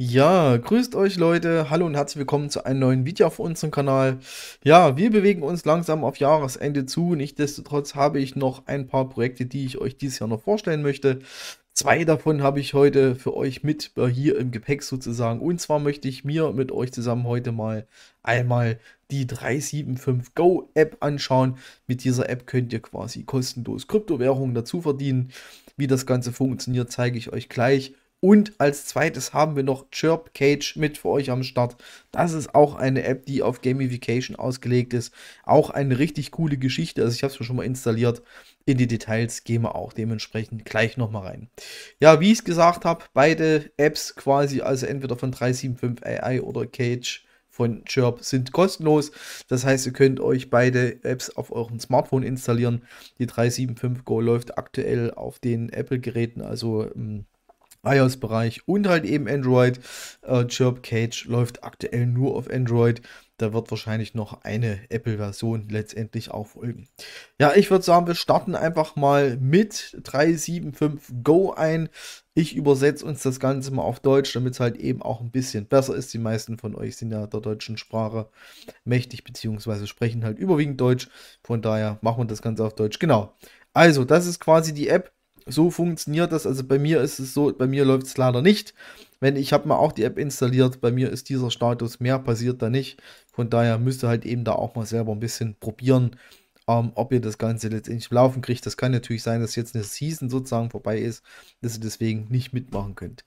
Ja, grüßt euch Leute, hallo und herzlich willkommen zu einem neuen Video auf unserem Kanal. Ja, wir bewegen uns langsam auf Jahresende zu, nichtsdestotrotz habe ich noch ein paar Projekte, die ich euch dieses Jahr noch vorstellen möchte. Zwei davon habe ich heute für euch mit hier im Gepäck sozusagen, und zwar möchte ich mir mit euch zusammen heute mal einmal die 375 Go App anschauen. Mit dieser App könnt ihr quasi kostenlos Kryptowährungen dazu verdienen. Wie das Ganze funktioniert, zeige ich euch gleich. Und als zweites haben wir noch Chirp Cage mit für euch am Start. Das ist auch eine App, die auf Gamification ausgelegt ist. Auch eine richtig coole Geschichte. Also ich habe es mir schon mal installiert. In die Details gehen wir auch dementsprechend gleich nochmal rein. Ja, wie ich es gesagt habe, beide Apps quasi, also entweder von 375 AI oder Cage von Chirp, sind kostenlos. Das heißt, ihr könnt euch beide Apps auf eurem Smartphone installieren. Die 375 Go läuft aktuell auf den Apple-Geräten, also iOS-Bereich und halt eben Android. Chirp Cage läuft aktuell nur auf Android. Da wird wahrscheinlich noch eine Apple-Version letztendlich auch folgen. Ja, ich würde sagen, wir starten einfach mal mit 375 Go ein. Ich übersetze uns das Ganze mal auf Deutsch, damit es halt eben auch ein bisschen besser ist. Die meisten von euch sind ja der deutschen Sprache mächtig, beziehungsweise sprechen halt überwiegend Deutsch. Von daher machen wir das Ganze auf Deutsch. Genau. Also, das ist quasi die App. So funktioniert das. Also bei mir ist es so, bei mir läuft es leider nicht. Ich habe mal auch die App installiert, bei mir ist dieser Status, mehr passiert da nicht. Von daher müsst ihr halt eben da auch mal selber ein bisschen probieren, ob ihr das Ganze letztendlich laufen kriegt. Das kann natürlich sein, dass jetzt eine Season sozusagen vorbei ist, dass ihr deswegen nicht mitmachen könnt.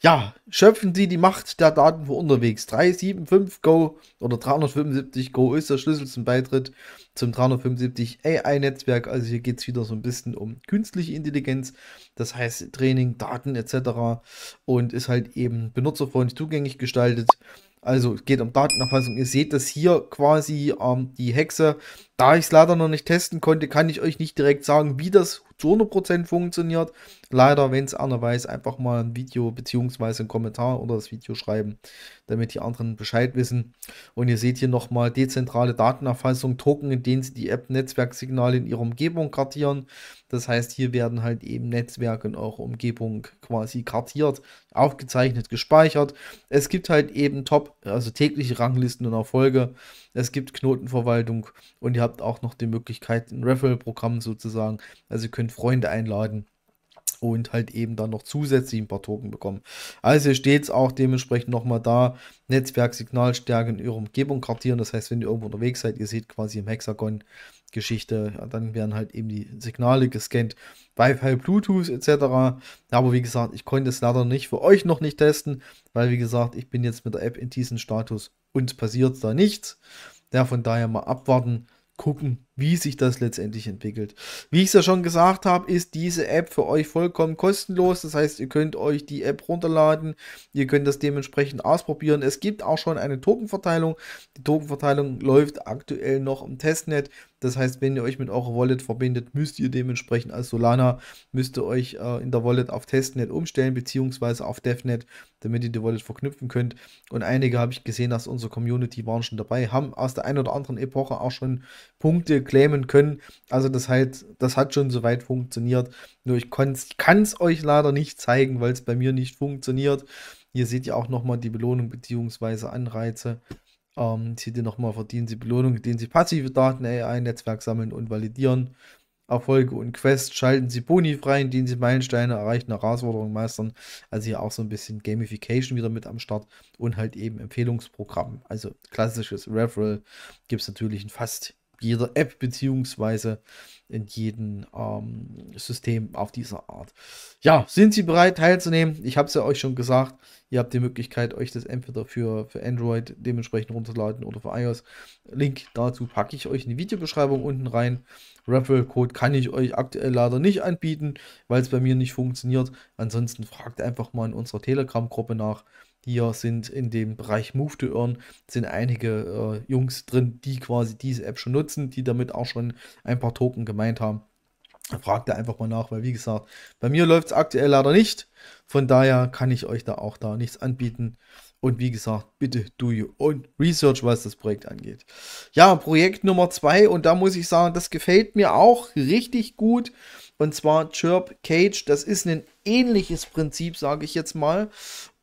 Ja, schöpfen Sie die Macht der Daten für unterwegs. 375 Go oder 375 Go ist der Schlüssel zum Beitritt zum 375 AI-Netzwerk. Also hier geht es wieder so ein bisschen um künstliche Intelligenz, das heißt Training, Daten etc. und ist halt eben benutzerfreundlich zugänglich gestaltet. Also es geht um Datenerfassung. Ihr seht das hier quasi die Hexe. Da ich es leider noch nicht testen konnte, kann ich euch nicht direkt sagen, wie das zu 100% funktioniert. Leider, wenn es einer weiß, einfach mal ein Video bzw. einen Kommentar unter das Video schreiben, damit die anderen Bescheid wissen. Und ihr seht hier nochmal dezentrale Datenerfassung, Token, in denen sie die App-Netzwerksignale in ihrer Umgebung kartieren. Das heißt, hier werden halt eben Netzwerke in eurer Umgebung quasi kartiert, aufgezeichnet, gespeichert. Es gibt halt eben also tägliche Ranglisten und Erfolge. Es gibt Knotenverwaltung und ihr habt auch noch die Möglichkeit, ein Referral-Programm sozusagen. Also ihr könnt Freunde einladen und halt eben dann noch zusätzlich ein paar Token bekommen. Also hier steht es auch dementsprechend nochmal da, Netzwerksignalstärke in eurer Umgebung kartieren. Das heißt, wenn ihr irgendwo unterwegs seid, ihr seht quasi im Hexagon Geschichte, ja, dann werden halt eben die Signale gescannt, Wi-Fi, Bluetooth etc. Aber wie gesagt, ich konnte es leider nicht für euch noch nicht testen, weil wie gesagt, ich bin jetzt mit der App in diesem Status und passiert da nichts. Ja, von daher mal abwarten, gucken, wie sich das letztendlich entwickelt. Wie ich es ja schon gesagt habe, ist diese App für euch vollkommen kostenlos. Das heißt, ihr könnt euch die App runterladen, ihr könnt das dementsprechend ausprobieren. Es gibt auch schon eine Tokenverteilung. Die Tokenverteilung läuft aktuell noch im Testnet. Das heißt, wenn ihr euch mit eurer Wallet verbindet, müsst ihr dementsprechend als Solana, müsst ihr euch in der Wallet auf Testnet umstellen, beziehungsweise auf DevNet, damit ihr die Wallet verknüpfen könnt. Und einige habe ich gesehen, dass unsere Community waren schon dabei, haben aus der einen oder anderen Epoche auch schon Punkte claimen können. Also das hat schon soweit funktioniert. Nur ich kann es euch leider nicht zeigen, weil es bei mir nicht funktioniert. Hier seht ihr auch nochmal die Belohnung bzw. Anreize. Seht ihr nochmal, verdienen Sie Belohnung, indem Sie passive Daten AI-Netzwerk sammeln und validieren. Erfolge und Quests schalten Sie Boni frei, indem Sie Meilensteine erreichen, Herausforderungen meistern. Also hier auch so ein bisschen Gamification wieder mit am Start und halt eben Empfehlungsprogramm. Also klassisches Referral gibt es natürlich in fast jeder App beziehungsweise in jedem System auf dieser Art. Ja, sind Sie bereit teilzunehmen? Ich habe es ja euch schon gesagt. Ihr habt die Möglichkeit, euch das entweder für Android dementsprechend runterzuladen oder für iOS. Link dazu packe ich euch in die Videobeschreibung unten rein. Referral-Code kann ich euch aktuell leider nicht anbieten, weil es bei mir nicht funktioniert. Ansonsten fragt einfach mal in unserer Telegram-Gruppe nach. Hier sind in dem Bereich Move to Earn sind einige Jungs drin, die quasi diese App schon nutzen, die damit auch schon ein paar Token gemeint haben. Fragt da einfach mal nach, weil wie gesagt, bei mir läuft es aktuell leider nicht. Von daher kann ich euch da auch nichts anbieten. Und wie gesagt, bitte do your own research, was das Projekt angeht. Ja, Projekt Nummer 2, und da muss ich sagen, das gefällt mir auch richtig gut. Und zwar Chirp Cage. Das ist ein ähnliches Prinzip, sage ich jetzt mal.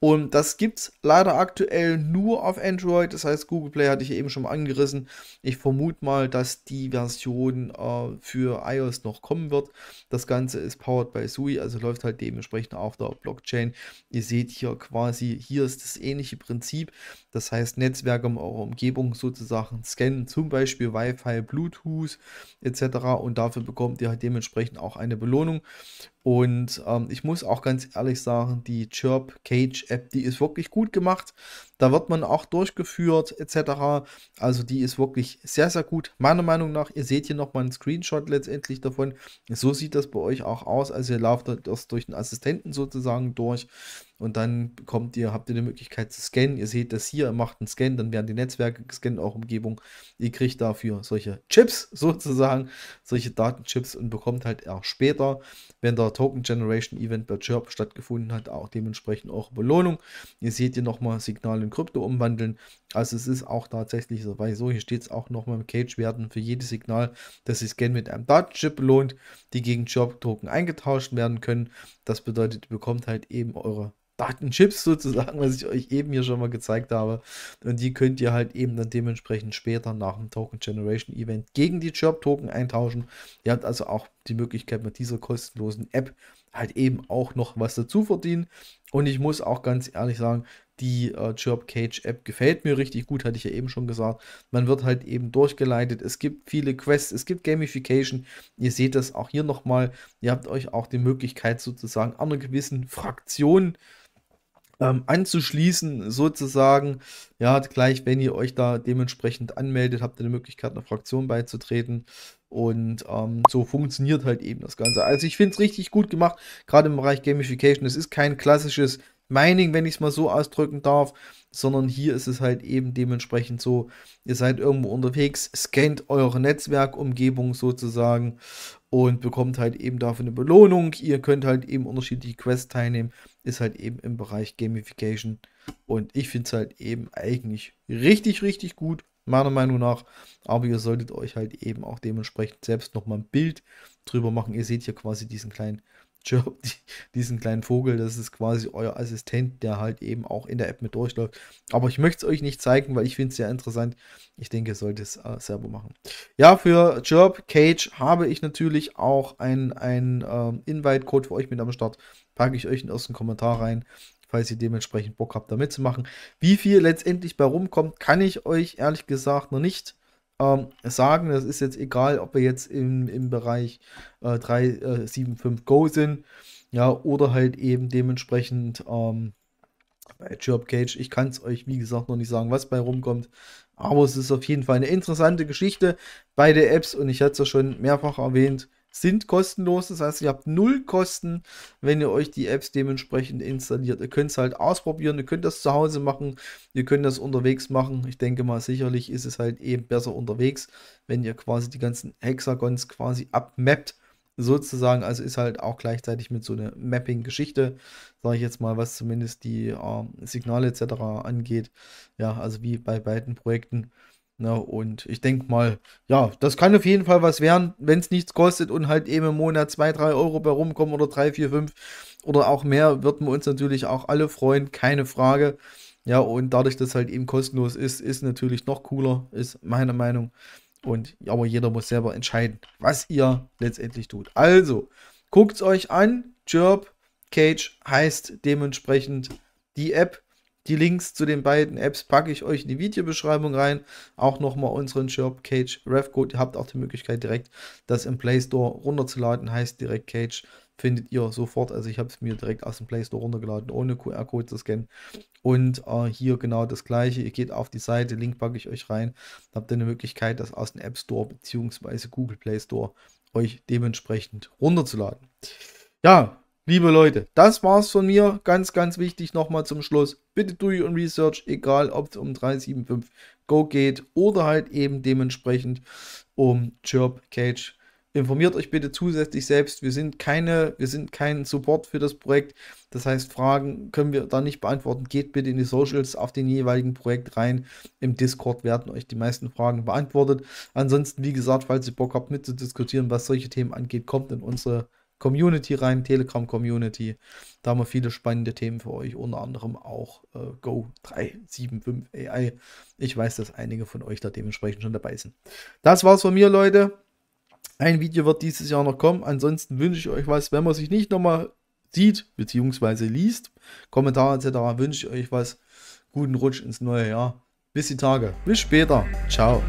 Und das gibt es leider aktuell nur auf Android. Das heißt, Google Play hatte ich ja eben schon mal angerissen. Ich vermute mal, dass die Version für iOS noch kommen wird. Das Ganze ist powered by SUI, also läuft halt dementsprechend auf der Blockchain. Ihr seht hier quasi, hier ist das ähnliche Prinzip. Das heißt, Netzwerke in eurer Umgebung sozusagen scannen, zum Beispiel Wi-Fi, Bluetooth etc. Und dafür bekommt ihr halt dementsprechend auch eine Belohnung. Und ich muss auch ganz ehrlich sagen, die Chirp Cage App, die ist wirklich gut gemacht. Da wird man auch durchgeführt etc. Also die ist wirklich sehr, sehr gut. Meiner Meinung nach, ihr seht hier nochmal einen Screenshot letztendlich davon. So sieht das bei euch auch aus. Also ihr lauft das durch den Assistenten sozusagen durch. Und dann habt ihr die Möglichkeit zu scannen. Ihr seht das hier, ihr macht einen Scan, dann werden die Netzwerke gescannt, auch Umgebung. Ihr kriegt dafür solche Chips sozusagen, solche Datenchips, und bekommt halt erst später, wenn der Token Generation Event bei Chirp stattgefunden hat, auch dementsprechend eure Belohnung. Ihr seht hier nochmal Signal in Krypto umwandeln. Also es ist auch tatsächlich so, weil so hier steht es auch nochmal im Cage, werden für jedes Signal, das ihr scannt, mit einem Datenchip belohnt, die gegen Chirp Token eingetauscht werden können. Das bedeutet, ihr bekommt halt eben eure Datenchips sozusagen, was ich euch eben hier schon mal gezeigt habe. Und die könnt ihr halt eben dann dementsprechend später nach dem Token Generation Event gegen die Chirp Token eintauschen. Ihr habt also auch die Möglichkeit, mit dieser kostenlosen App halt eben auch noch was dazu verdienen. Und ich muss auch ganz ehrlich sagen, die Chirp Cage App gefällt mir richtig gut, hatte ich ja eben schon gesagt. Man wird halt eben durchgeleitet. Es gibt viele Quests, es gibt Gamification. Ihr seht das auch hier nochmal. Ihr habt euch auch die Möglichkeit sozusagen einer gewissen Fraktion anzuschließen, sozusagen. Ja, gleich, wenn ihr euch da dementsprechend anmeldet, habt ihr die Möglichkeit, einer Fraktion beizutreten. Und so funktioniert halt eben das Ganze. Also ich finde es richtig gut gemacht, gerade im Bereich Gamification. Es ist kein klassisches Mining, wenn ich es mal so ausdrücken darf, sondern hier ist es halt eben dementsprechend so, ihr seid irgendwo unterwegs, scannt eure Netzwerkumgebung sozusagen und bekommt halt eben dafür eine Belohnung. Ihr könnt halt eben unterschiedliche Quests teilnehmen, ist halt eben im Bereich Gamification. Und ich finde es halt eben eigentlich richtig, richtig gut, meiner Meinung nach. Aber ihr solltet euch halt eben auch dementsprechend selbst nochmal ein Bild drüber machen. Ihr seht hier quasi diesen kleinen Chirp, diesen kleinen Vogel, das ist quasi euer Assistent, der halt eben auch in der App mit durchläuft. Aber ich möchte es euch nicht zeigen, weil ich finde es sehr interessant. Ich denke, ihr solltet es selber machen. Ja, für Chirp Cage habe ich natürlich auch einen Invite-Code für euch mit am Start. Packe ich euch in den ersten Kommentar rein, falls ihr dementsprechend Bock habt, da mitzumachen. Wie viel letztendlich bei rumkommt, kann ich euch ehrlich gesagt noch nicht sagen. Das ist jetzt egal, ob wir jetzt im Bereich 3.7.5 Go sind, ja, oder halt eben dementsprechend bei Chirp Cage. Ich kann es euch, wie gesagt, noch nicht sagen, was bei rumkommt. Aber es ist auf jeden Fall eine interessante Geschichte. Beide Apps, und ich hatte es ja schon mehrfach erwähnt, sind kostenlos. Das heißt, ihr habt null Kosten, wenn ihr euch die Apps dementsprechend installiert. Ihr könnt es halt ausprobieren, ihr könnt das zu Hause machen, ihr könnt das unterwegs machen. Ich denke mal, sicherlich ist es halt eben besser unterwegs, wenn ihr quasi die ganzen Hexagons quasi abmappt, sozusagen. Also ist halt auch gleichzeitig mit so einer Mapping-Geschichte, sage ich jetzt mal, was zumindest die Signale etc. angeht. Ja, also wie bei beiden Projekten. Na, und ich denke mal, ja, das kann auf jeden Fall was werden, wenn es nichts kostet und halt eben im Monat 2, 3 Euro bei rumkommen oder 3, 4, 5 oder auch mehr, würden wir uns natürlich auch alle freuen, keine Frage. Ja, und dadurch, dass es halt eben kostenlos ist natürlich noch cooler, ist meine Meinung. Und aber jeder muss selber entscheiden, was ihr letztendlich tut. Also, guckt es euch an. Chirp Cage heißt dementsprechend die App. Die Links zu den beiden Apps packe ich euch in die Videobeschreibung rein. Auch nochmal unseren Chirp Cage Refcode. Ihr habt auch die Möglichkeit, direkt das im Play Store runterzuladen. Heißt direkt Cage. Findet ihr sofort. Also ich habe es mir direkt aus dem Play Store runtergeladen, ohne QR-Code zu scannen. Und hier genau das gleiche. Ihr geht auf die Seite, Link packe ich euch rein. Dann habt ihr eine Möglichkeit, das aus dem App Store bzw. Google Play Store euch dementsprechend runterzuladen. Ja, liebe Leute, das war's von mir. Ganz, ganz wichtig nochmal zum Schluss. Bitte do your Research, egal ob es um 3.7.5 Go geht oder halt eben dementsprechend um Chirp Cage Informiert euch bitte zusätzlich selbst. Wir sind kein Support für das Projekt. Das heißt, Fragen können wir da nicht beantworten. Geht bitte in die Socials auf den jeweiligen Projekt rein. Im Discord werden euch die meisten Fragen beantwortet. Ansonsten, wie gesagt, falls ihr Bock habt mitzudiskutieren, was solche Themen angeht, kommt in unsere Community rein, Telegram-Community. Da haben wir viele spannende Themen für euch, unter anderem auch Go 375 AI. Ich weiß, dass einige von euch da dementsprechend schon dabei sind. Das war's von mir, Leute. Ein Video wird dieses Jahr noch kommen. Ansonsten wünsche ich euch was, wenn man sich nicht nochmal sieht, beziehungsweise liest, Kommentare etc., wünsche ich euch was. Guten Rutsch ins neue Jahr. Bis die Tage. Bis später. Ciao.